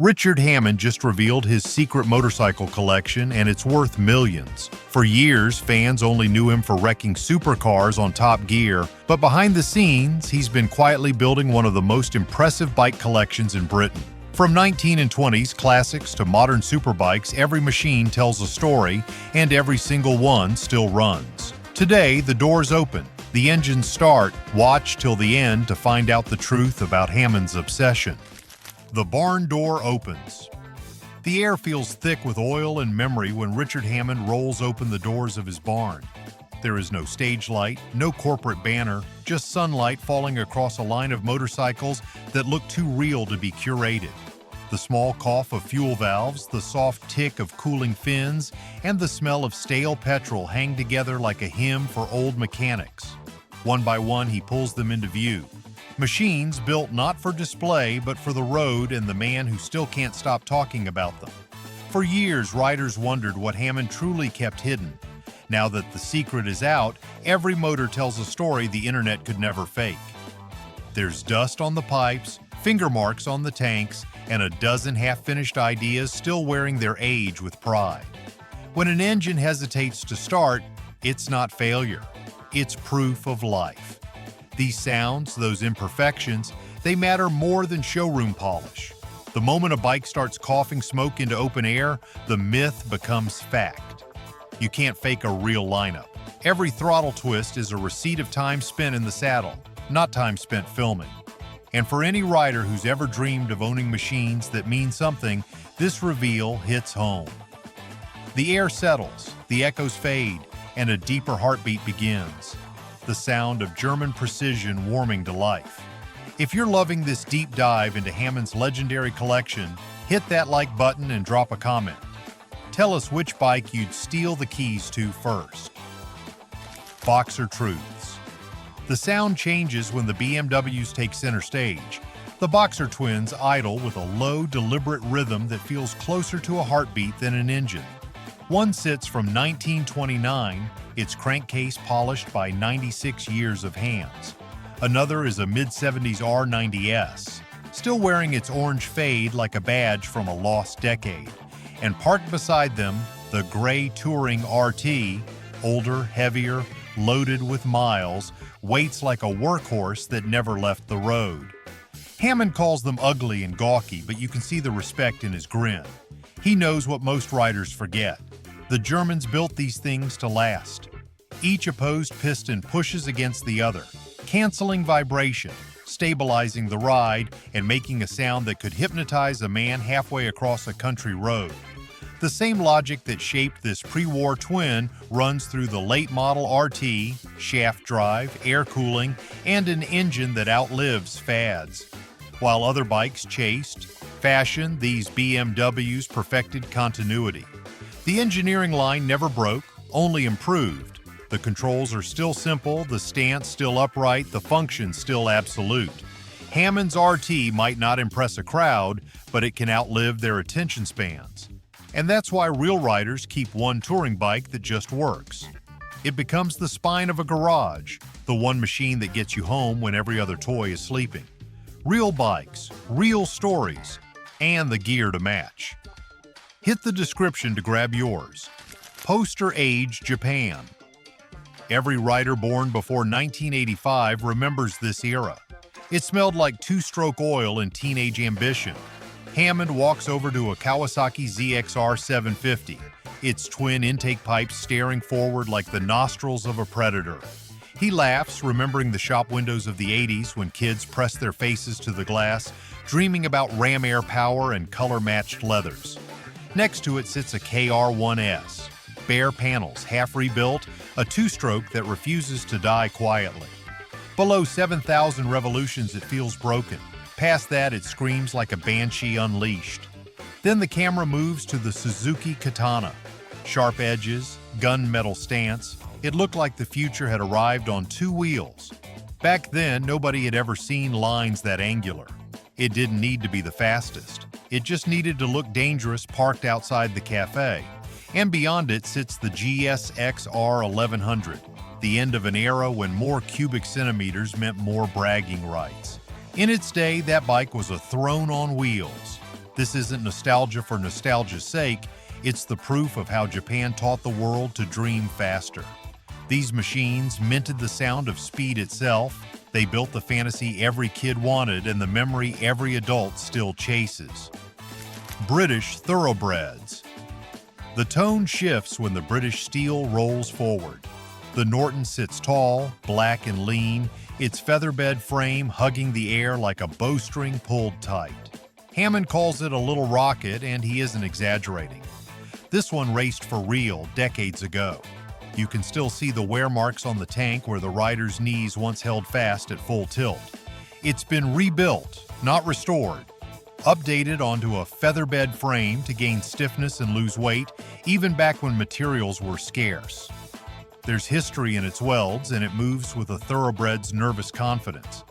Richard Hammond just revealed his secret motorcycle collection, and it's worth millions. For years, fans only knew him for wrecking supercars on Top Gear, but behind the scenes, he's been quietly building one of the most impressive bike collections in Britain. From 19 and 20s classics to modern superbikes, every machine tells a story, and every single one still runs. Today, the doors open, the engines start. Watch till the end to find out the truth about Hammond's obsession. The barn door opens. The air feels thick with oil and memory when Richard Hammond rolls open the doors of his barn. There is no stage light, no corporate banner, just sunlight falling across a line of motorcycles that look too real to be curated. The small cough of fuel valves, the soft tick of cooling fins, and the smell of stale petrol hang together like a hymn for old mechanics. One by one, he pulls them into view. Machines built not for display, but for the road and the man who still can't stop talking about them. For years, riders wondered what Hammond truly kept hidden. Now that the secret is out, every motor tells a story the internet could never fake. There's dust on the pipes, finger marks on the tanks, and a dozen half-finished ideas still wearing their age with pride. When an engine hesitates to start, it's not failure. It's proof of life. These sounds, those imperfections, they matter more than showroom polish. The moment a bike starts coughing smoke into open air, the myth becomes fact. You can't fake a real lineup. Every throttle twist is a receipt of time spent in the saddle, not time spent filming. And for any rider who's ever dreamed of owning machines that mean something, this reveal hits home. The air settles, the echoes fade, and a deeper heartbeat begins. The sound of German precision warming to life. If you're loving this deep dive into Hammond's legendary collection, hit that like button and drop a comment. Tell us which bike you'd steal the keys to first. Boxer truths. The sound changes when the BMWs take center stage. The Boxer twins idle with a low, deliberate rhythm that feels closer to a heartbeat than an engine. One sits from 1929, its crankcase polished by 96 years of hands. Another is a mid-70s R90S, still wearing its orange fade like a badge from a lost decade. And parked beside them, the gray Touring RT, older, heavier, loaded with miles, waits like a workhorse that never left the road. Hammond calls them ugly and gawky, but you can see the respect in his grin. He knows what most riders forget. The Germans built these things to last. Each opposed piston pushes against the other, canceling vibration, stabilizing the ride, and making a sound that could hypnotize a man halfway across a country road. The same logic that shaped this pre-war twin runs through the late model RT, shaft drive, air cooling, and an engine that outlives fads. While other bikes chased fashion, these BMWs perfected continuity. The engineering line never broke, only improved. The controls are still simple, the stance still upright, the function still absolute. Hammond's RT might not impress a crowd, but it can outlive their attention spans. And that's why real riders keep one touring bike that just works. It becomes the spine of a garage, the one machine that gets you home when every other toy is sleeping. Real bikes, real stories, and the gear to match. Hit the description to grab yours. Poster age Japan. Every rider born before 1985 remembers this era. It smelled like two-stroke oil and teenage ambition. Hammond walks over to a Kawasaki ZX-R 750, its twin intake pipes staring forward like the nostrils of a predator. He laughs, remembering the shop windows of the 80s when kids pressed their faces to the glass, dreaming about ram air power and color-matched leathers. Next to it sits a KR-1S, bare panels, half rebuilt, a two-stroke that refuses to die quietly. Below 7,000 revolutions, it feels broken. Past that, it screams like a banshee unleashed. Then the camera moves to the Suzuki Katana. Sharp edges, gunmetal stance. It looked like the future had arrived on two wheels. Back then, nobody had ever seen lines that angular. It didn't need to be the fastest. It just needed to look dangerous parked outside the cafe. And beyond it sits the GSX-R 1100, the end of an era when more cubic centimeters meant more bragging rights. In its day, that bike was a throne on wheels. This isn't nostalgia for nostalgia's sake, it's the proof of how Japan taught the world to dream faster. These machines minted the sound of speed itself. They built the fantasy every kid wanted and the memory every adult still chases. British thoroughbreds. The tone shifts when the British steel rolls forward. The Norton sits tall, black and lean, its featherbed frame hugging the air like a bowstring pulled tight. Hammond calls it a little rocket, and he isn't exaggerating. This one raced for real decades ago. You can still see the wear marks on the tank where the rider's knees once held fast at full tilt. It's been rebuilt, not restored. Updated onto a featherbed frame to gain stiffness and lose weight, even back when materials were scarce. There's history in its welds, and it moves with a thoroughbred's nervous confidence.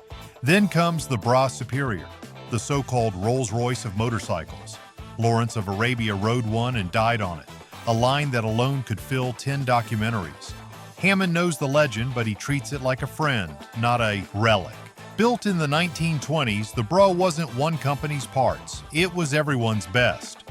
Then comes the Bras Superior, the so-called Rolls-Royce of motorcycles. Lawrence of Arabia rode one and died on it, a line that alone could fill 10 documentaries. Hammond knows the legend, but he treats it like a friend, not a relic. Built in the 1920s, the Bra wasn't one company's parts. It was everyone's best.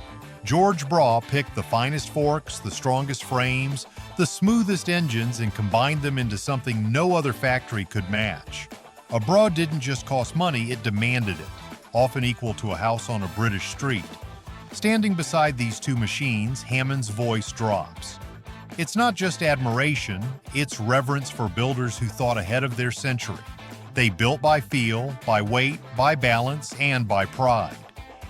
George Bra picked the finest forks, the strongest frames, the smoothest engines, and combined them into something no other factory could match. A Bra didn't just cost money, it demanded it, often equal to a house on a British street. Standing beside these two machines, Hammond's voice drops. It's not just admiration, it's reverence for builders who thought ahead of their century. They built by feel, by weight, by balance, and by pride.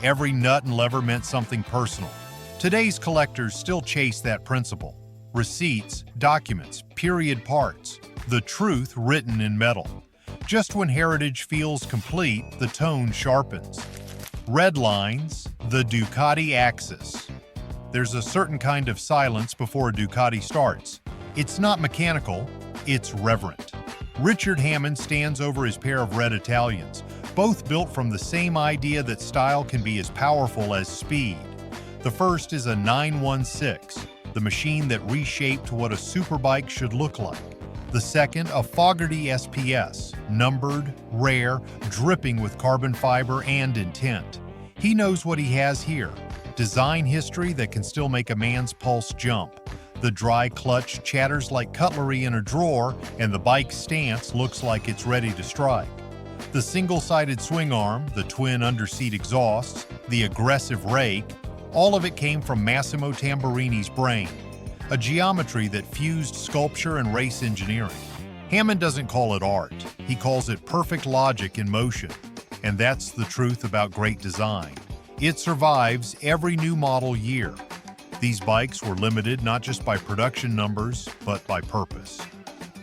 Every nut and lever meant something personal. Today's collectors still chase that principle. Receipts, documents, period parts, the truth written in metal. Just when heritage feels complete, the tone sharpens. Red lines, the Ducati axis. There's a certain kind of silence before a Ducati starts. It's not mechanical, it's reverent. Richard Hammond stands over his pair of red Italians, both built from the same idea that style can be as powerful as speed. The first is a 916, the machine that reshaped what a superbike should look like. The second, a Fogarty SPS, numbered, rare, dripping with carbon fiber and intent. He knows what he has here, design history that can still make a man's pulse jump. The dry clutch chatters like cutlery in a drawer, and the bike's stance looks like it's ready to strike. The single-sided swing arm, the twin underseat exhausts, the aggressive rake, all of it came from Massimo Tamburini's brain, a geometry that fused sculpture and race engineering. Hammond doesn't call it art, he calls it perfect logic in motion. And that's the truth about great design. It survives every new model year. These bikes were limited not just by production numbers, but by purpose.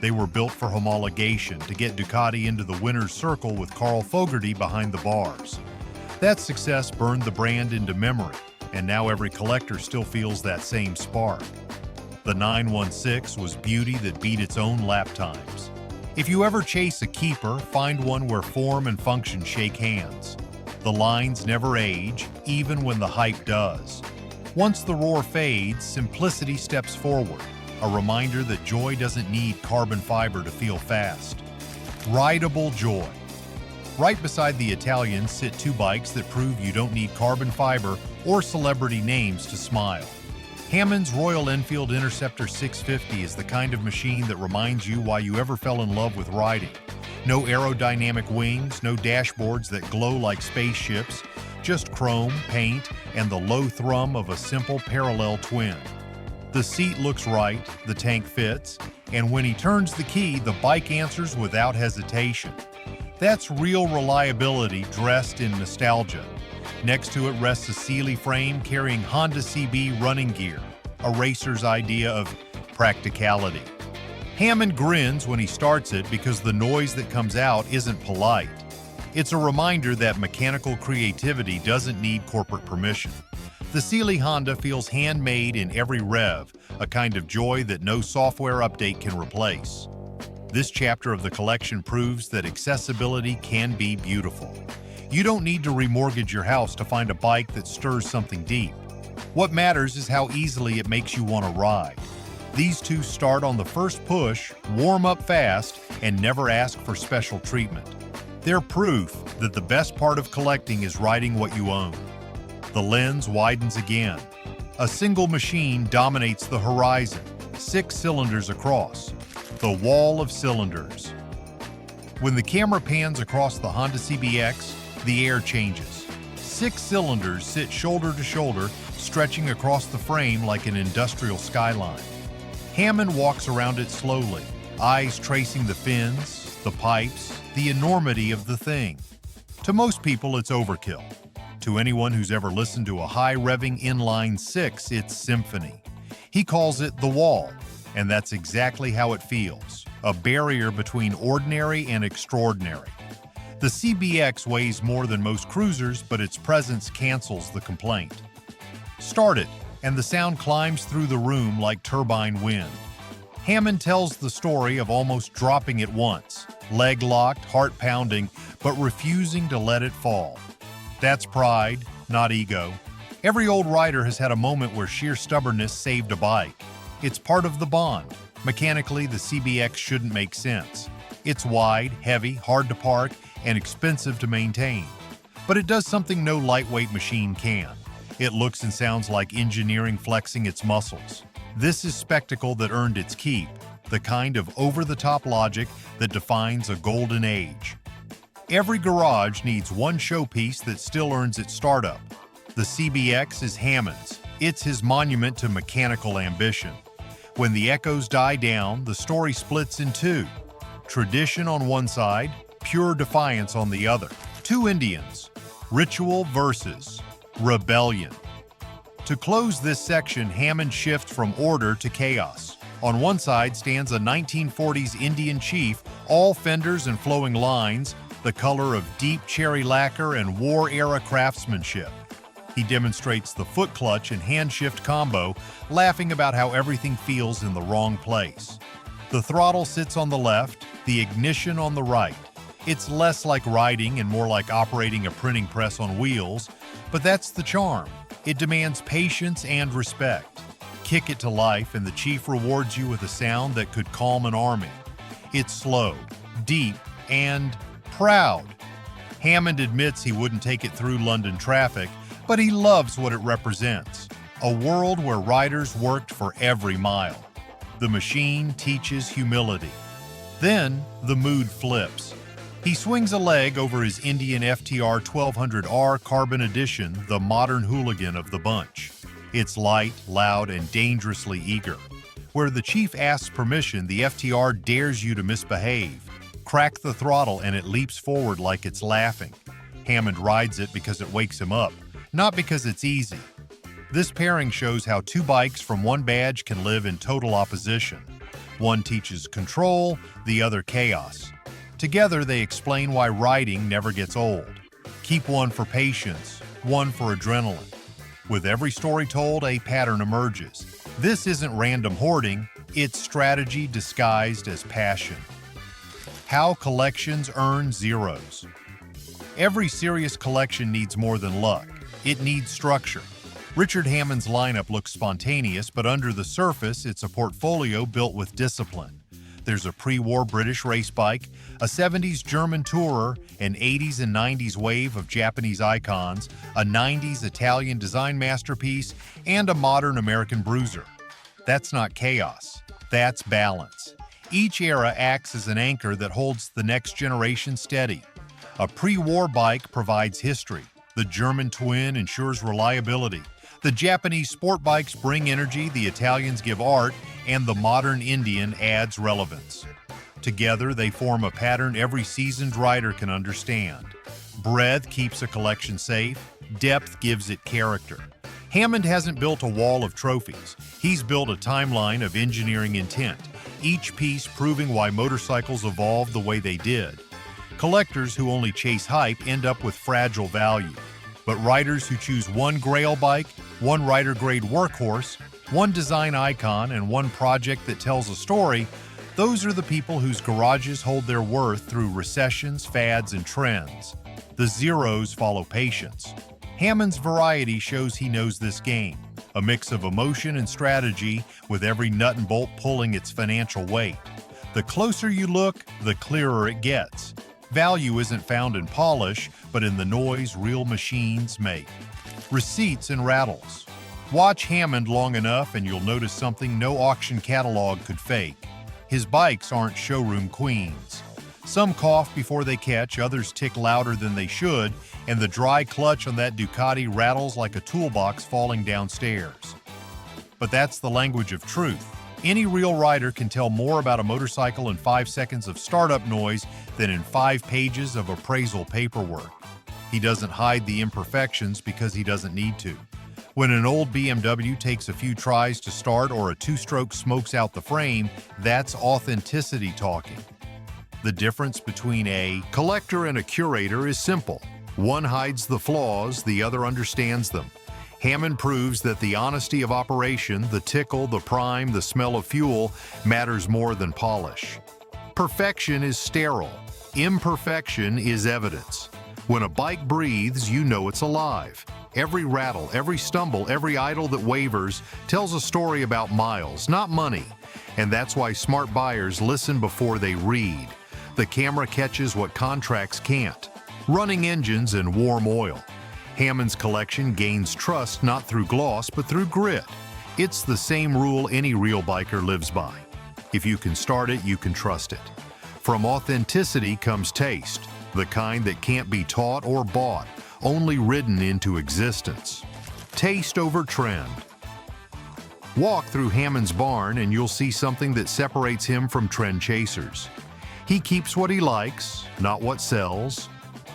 They were built for homologation to get Ducati into the winner's circle with Carl Fogarty behind the bars. That success burned the brand into memory, and now every collector still feels that same spark. The 916 was beauty that beat its own lap times. If you ever chase a keeper, find one where form and function shake hands. The lines never age, even when the hype does. Once the roar fades, simplicity steps forward, a reminder that joy doesn't need carbon fiber to feel fast. Ridable joy. Right beside the Italians sit two bikes that prove you don't need carbon fiber or celebrity names to smile. Hammond's Royal Enfield Interceptor 650 is the kind of machine that reminds you why you ever fell in love with riding. No aerodynamic wings, no dashboards that glow like spaceships, just chrome, paint, and the low thrum of a simple parallel twin. The seat looks right, the tank fits, and when he turns the key, the bike answers without hesitation. That's real reliability dressed in nostalgia. Next to it rests a Sealy frame carrying Honda CB running gear, a racer's idea of practicality. Hammond grins when he starts it because the noise that comes out isn't polite. It's a reminder that mechanical creativity doesn't need corporate permission. The Sealy Honda feels handmade in every rev, a kind of joy that no software update can replace. This chapter of the collection proves that accessibility can be beautiful. You don't need to remortgage your house to find a bike that stirs something deep. What matters is how easily it makes you want to ride. These two start on the first push, warm up fast, and never ask for special treatment. They're proof that the best part of collecting is riding what you own. The lens widens again. A single machine dominates the horizon, 6 cylinders across. The wall of cylinders. When the camera pans across the Honda CBX, the air changes. 6 cylinders sit shoulder to shoulder, stretching across the frame like an industrial skyline. Hammond walks around it slowly, eyes tracing the fins, the pipes, the enormity of the thing. To most people, it's overkill. To anyone who's ever listened to a high-revving inline 6, it's symphony. He calls it the wall, and that's exactly how it feels, a barrier between ordinary and extraordinary. The CBX weighs more than most cruisers, but its presence cancels the complaint. Start it, and the sound climbs through the room like turbine wind. Hammond tells the story of almost dropping it once, leg-locked, heart-pounding, but refusing to let it fall. That's pride, not ego. Every old rider has had a moment where sheer stubbornness saved a bike. It's part of the bond. Mechanically, the CBX shouldn't make sense. It's wide, heavy, hard to park, and expensive to maintain. But it does something no lightweight machine can. It looks and sounds like engineering flexing its muscles. This is spectacle that earned its keep, the kind of over-the-top logic that defines a golden age. Every garage needs one showpiece that still earns its startup. The CBX is Hammond's. It's his monument to mechanical ambition. When the echoes die down, the story splits in two. Tradition on one side, pure defiance on the other. Two Indians, ritual versus rebellion. To close this section, Hammond shifts from order to chaos. On one side stands a 1940s Indian chief, all fenders and flowing lines, the color of deep cherry lacquer and war-era craftsmanship. He demonstrates the foot clutch and hand shift combo, laughing about how everything feels in the wrong place. The throttle sits on the left, the ignition on the right. It's less like riding and more like operating a printing press on wheels, but that's the charm. It demands patience and respect. Kick it to life and the chief rewards you with a sound that could calm an army. It's slow, deep, and proud. Hammond admits he wouldn't take it through London traffic, but he loves what it represents. A world where riders worked for every mile. The machine teaches humility. Then the mood flips. He swings a leg over his Indian FTR 1200R Carbon Edition, the modern hooligan of the bunch. It's light, loud, and dangerously eager. Where the chief asks permission, the FTR dares you to misbehave. Crack the throttle and it leaps forward like it's laughing. Hammond rides it because it wakes him up, not because it's easy. This pairing shows how two bikes from one badge can live in total opposition. One teaches control, the other chaos. Together they explain why riding never gets old. Keep one for patience, one for adrenaline. With every story told, a pattern emerges. This isn't random hoarding, it's strategy disguised as passion. How collections earn zeros. Every serious collection needs more than luck. It needs structure. Richard Hammond's lineup looks spontaneous, but under the surface, it's a portfolio built with discipline. There's a pre-war British race bike, a 70s German tourer, an 80s and 90s wave of Japanese icons, a 90s Italian design masterpiece, and a modern American bruiser. That's not chaos. That's balance. Each era acts as an anchor that holds the next generation steady. A pre-war bike provides history. The German twin ensures reliability. The Japanese sport bikes bring energy, the Italians give art, and the modern Indian adds relevance. Together, they form a pattern every seasoned rider can understand. Breadth keeps a collection safe. Depth gives it character. Hammond hasn't built a wall of trophies. He's built a timeline of engineering intent, each piece proving why motorcycles evolved the way they did. Collectors who only chase hype end up with fragile value. But riders who choose one grail bike, one rider-grade workhorse, one design icon, and one project that tells a story, those are the people whose garages hold their worth through recessions, fads, and trends. The zeros follow patience. Hammond's variety shows he knows this game, a mix of emotion and strategy with every nut and bolt pulling its financial weight. The closer you look, the clearer it gets. Value isn't found in polish, but in the noise real machines make. Receipts and rattles. Watch Hammond long enough and you'll notice something no auction catalog could fake. His bikes aren't showroom queens. Some cough before they catch, others tick louder than they should, and the dry clutch on that Ducati rattles like a toolbox falling downstairs. But that's the language of truth. Any real rider can tell more about a motorcycle in 5 seconds of startup noise than in 5 pages of appraisal paperwork. He doesn't hide the imperfections because he doesn't need to. When an old BMW takes a few tries to start or a two-stroke smokes out the frame, that's authenticity talking. The difference between a collector and a curator is simple. One hides the flaws, the other understands them. Hammond proves that the honesty of operation, the tickle, the prime, the smell of fuel matters more than polish. Perfection is sterile. Imperfection is evidence. When a bike breathes, you know it's alive. Every rattle, every stumble, every idle that wavers tells a story about miles, not money. And that's why smart buyers listen before they read. The camera catches what contracts can't. Running engines and warm oil. Hammond's collection gains trust not through gloss but through grit. It's the same rule any real biker lives by. If you can start it, you can trust it. From authenticity comes taste, the kind that can't be taught or bought, only ridden into existence. Taste over trend. Walk through Hammond's barn and you'll see something that separates him from trend chasers. He keeps what he likes, not what sells.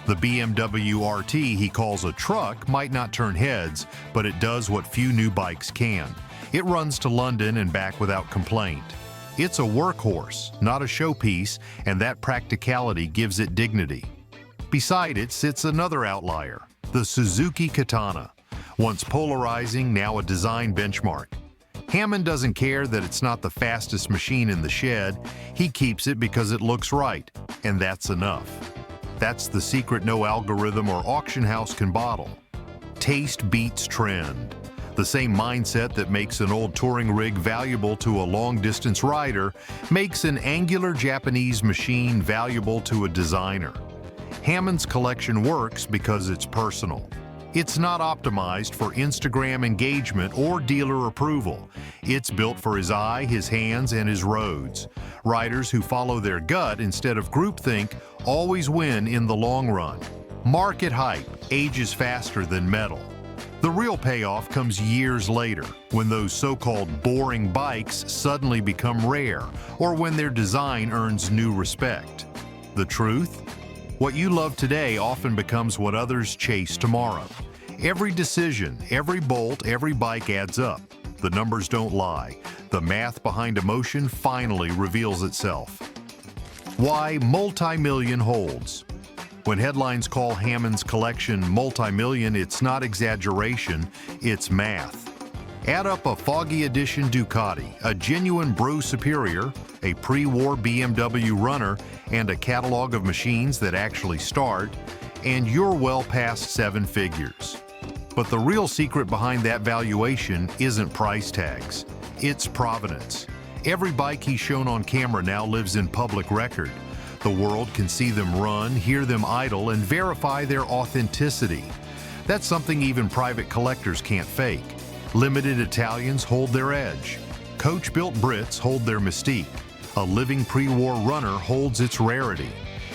The BMW RT he calls a truck might not turn heads, but it does what few new bikes can. It runs to London and back without complaint. It's a workhorse, not a showpiece, and that practicality gives it dignity. Beside it sits another outlier, the Suzuki Katana. Once polarizing, now a design benchmark. Hammond doesn't care that it's not the fastest machine in the shed. He keeps it because it looks right, and that's enough. That's the secret no algorithm or auction house can bottle. Taste beats trend. The same mindset that makes an old touring rig valuable to a long-distance rider makes an angular Japanese machine valuable to a designer. Hammond's collection works because it's personal. It's not optimized for Instagram engagement or dealer approval. It's built for his eye, his hands, and his roads. Riders who follow their gut instead of groupthink always win in the long run. Market hype ages faster than metal. The real payoff comes years later, when those so-called boring bikes suddenly become rare, or when their design earns new respect. The truth? What you love today often becomes what others chase tomorrow. Every decision, every bolt, every bike adds up. The numbers don't lie. The math behind emotion finally reveals itself. Why multi-million holds? When headlines call Hammond's collection multi-million, it's not exaggeration, it's math. Add up a foggy edition Ducati, a genuine Bro Superior, a pre-war BMW runner, and a catalog of machines that actually start, and you're well past 7 figures. But the real secret behind that valuation isn't price tags, it's provenance. Every bike he's shown on camera now lives in public record. The world can see them run, hear them idle, and verify their authenticity. That's something even private collectors can't fake. Limited Italians hold their edge. Coach-built Brits hold their mystique. A living pre-war runner holds its rarity.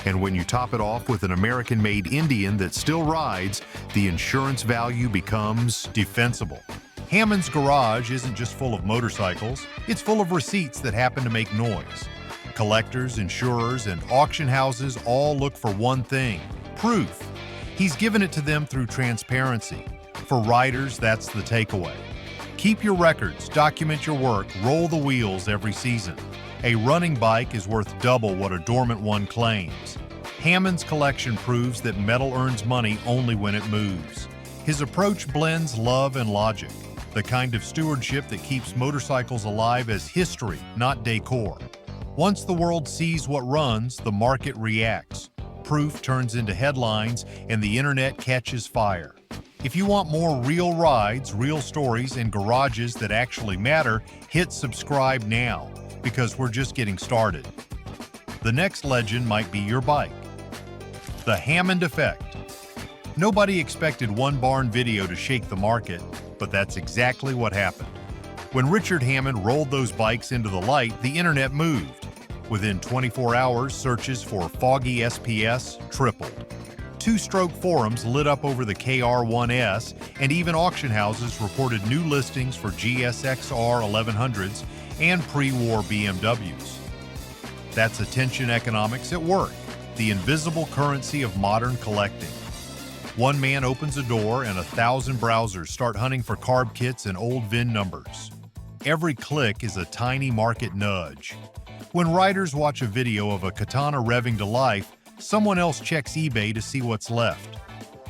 And when you top it off with an American-made Indian that still rides, the insurance value becomes defensible. Hammond's garage isn't just full of motorcycles, it's full of receipts that happen to make noise. Collectors, insurers, and auction houses all look for one thing: proof. He's given it to them through transparency. For riders, that's the takeaway. Keep your records, document your work, roll the wheels every season. A running bike is worth double what a dormant one claims. Hammond's collection proves that metal earns money only when it moves. His approach blends love and logic, the kind of stewardship that keeps motorcycles alive as history, not decor. Once the world sees what runs, the market reacts. Proof turns into headlines, and the internet catches fire. If you want more real rides, real stories, and garages that actually matter, hit subscribe now, because we're just getting started. The next legend might be your bike. The Hammond effect. Nobody expected one barn video to shake the market, but that's exactly what happened. When Richard Hammond rolled those bikes into the light, the internet moved. Within 24 hours, searches for Foggy SPS tripled. Two-stroke forums lit up over the KR1S, and even auction houses reported new listings for GSXR 1100s and pre-war BMWs. That's attention economics at work, the invisible currency of modern collecting. One man opens a door and 1,000 browsers start hunting for carb kits and old VIN numbers. Every click is a tiny market nudge. When riders watch a video of a Katana revving to life, someone else checks eBay to see what's left.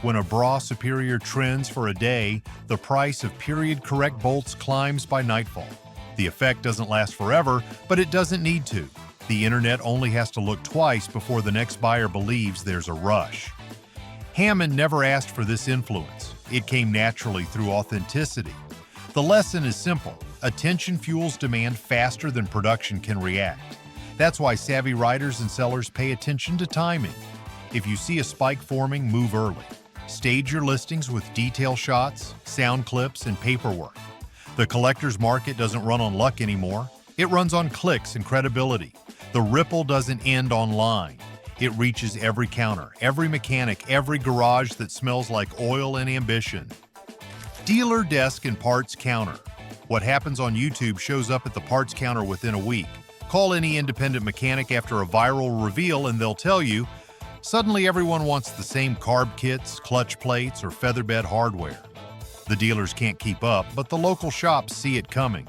When a bra superior trends for a day, the price of period-correct bolts climbs by nightfall. The effect doesn't last forever, but it doesn't need to. The internet only has to look twice before the next buyer believes there's a rush. Hammond never asked for this influence. It came naturally through authenticity. The lesson is simple. Attention fuels demand faster than production can react. That's why savvy riders and sellers pay attention to timing. If you see a spike forming, move early. Stage your listings with detail shots, sound clips, and paperwork. The collector's market doesn't run on luck anymore. It runs on clicks and credibility. The ripple doesn't end online. It reaches every counter, every mechanic, every garage that smells like oil and ambition. Dealer desk and parts counter. What happens on YouTube shows up at the parts counter within a week. Call any independent mechanic after a viral reveal and they'll tell you, suddenly everyone wants the same carb kits, clutch plates, or featherbed hardware. The dealers can't keep up, but the local shops see it coming.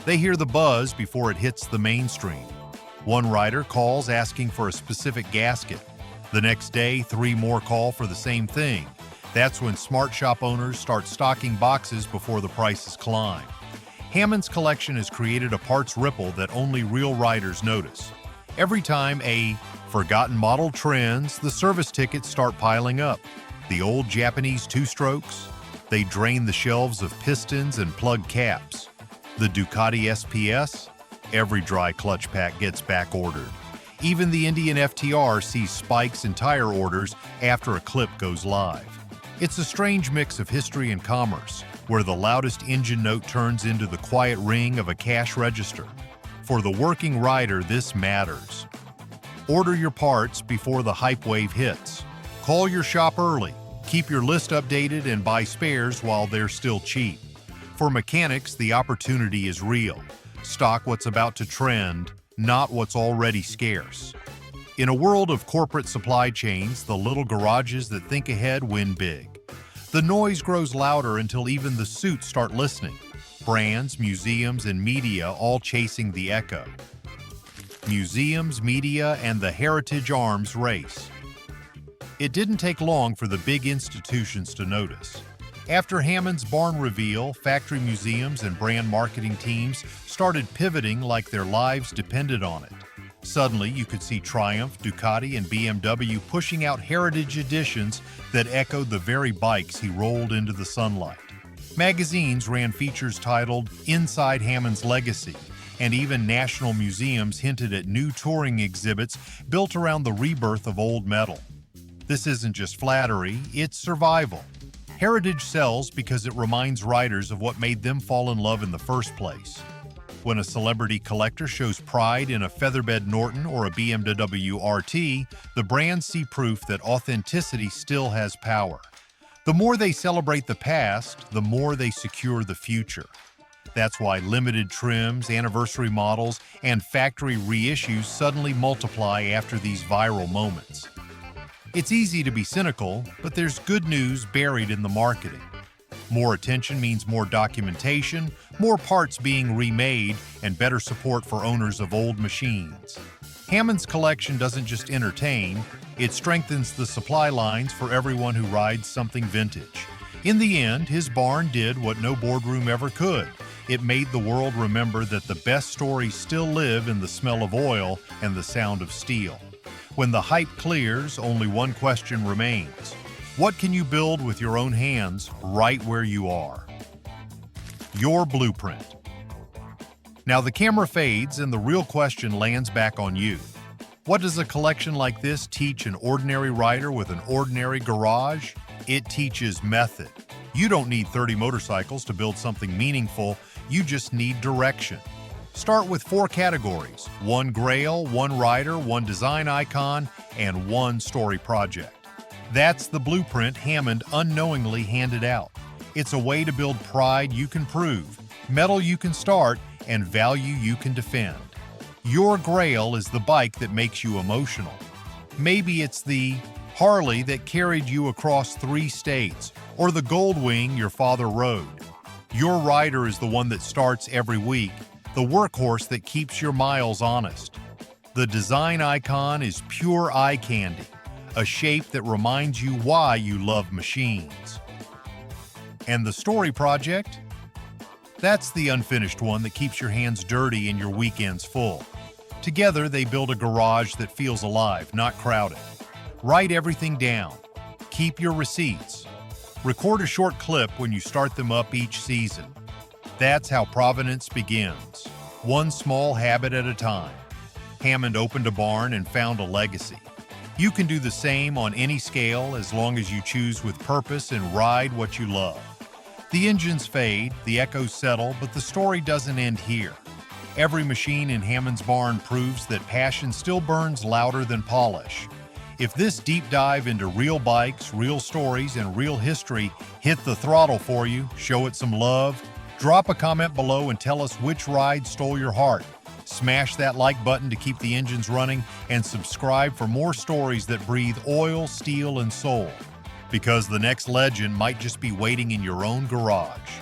They hear the buzz before it hits the mainstream. One rider calls asking for a specific gasket. The next day, 3 more call for the same thing. That's when smart shop owners start stocking boxes before the prices climb. Hammond's collection has created a parts ripple that only real riders notice. Every time a forgotten model trends, the service tickets start piling up. The old Japanese two-strokes, they drain the shelves of pistons and plug caps. The Ducati SPS, every dry clutch pack gets back ordered. Even the Indian FTR sees spikes in tire orders after a clip goes live. It's a strange mix of history and commerce, where the loudest engine note turns into the quiet ring of a cash register. For the working rider, this matters. Order your parts before the hype wave hits. Call your shop early. Keep your list updated and buy spares while they're still cheap. For mechanics, the opportunity is real. Stock what's about to trend, not what's already scarce. In a world of corporate supply chains, the little garages that think ahead win big. The noise grows louder until even the suits start listening. Brands, museums, and media all chasing the echo. Museums, media, and the heritage arms race. It didn't take long for the big institutions to notice. After Hammond's barn reveal, factory museums and brand marketing teams started pivoting like their lives depended on it. Suddenly, you could see Triumph, Ducati, and BMW pushing out heritage editions that echoed the very bikes he rolled into the sunlight. Magazines ran features titled Inside Hammond's Legacy, and even national museums hinted at new touring exhibits built around the rebirth of old metal. This isn't just flattery, it's survival. Heritage sells because it reminds riders of what made them fall in love in the first place. When a celebrity collector shows pride in a featherbed Norton or a BMW RT, the brands see proof that authenticity still has power. The more they celebrate the past, the more they secure the future. That's why limited trims, anniversary models, and factory reissues suddenly multiply after these viral moments. It's easy to be cynical, but there's good news buried in the marketing. More attention means more documentation, more parts being remade, and better support for owners of old machines. Hammond's collection doesn't just entertain, it strengthens the supply lines for everyone who rides something vintage. In the end, his barn did what no boardroom ever could. It made the world remember that the best stories still live in the smell of oil and the sound of steel. When the hype clears, only one question remains. What can you build with your own hands right where you are? Your blueprint. Now the camera fades and the real question lands back on you. What does a collection like this teach an ordinary rider with an ordinary garage? It teaches method. You don't need 30 motorcycles to build something meaningful, you just need direction. Start with 4 categories: 1 grail, 1 rider, 1 design icon, and 1 story project. That's the blueprint Hammond unknowingly handed out. It's a way to build pride you can prove, metal you can start, and value you can defend. Your grail is the bike that makes you emotional. Maybe it's the Harley that carried you across 3 states, or the Goldwing your father rode. Your rider is the one that starts every week, the workhorse that keeps your miles honest. The design icon is pure eye candy, a shape that reminds you why you love machines. And the story project? That's the unfinished one that keeps your hands dirty and your weekends full. Together, they build a garage that feels alive, not crowded. Write everything down. Keep your receipts. Record a short clip when you start them up each season. That's how Providence begins, one small habit at a time. Hammond opened a barn and found a legacy. You can do the same on any scale as long as you choose with purpose and ride what you love. The engines fade, the echoes settle, but the story doesn't end here. Every machine in Hammond's barn proves that passion still burns louder than polish. If this deep dive into real bikes, real stories, and real history hit the throttle for you, show it some love, drop a comment below and tell us which ride stole your heart. Smash that like button to keep the engines running, and subscribe for more stories that breathe oil, steel, and soul. Because the next legend might just be waiting in your own garage.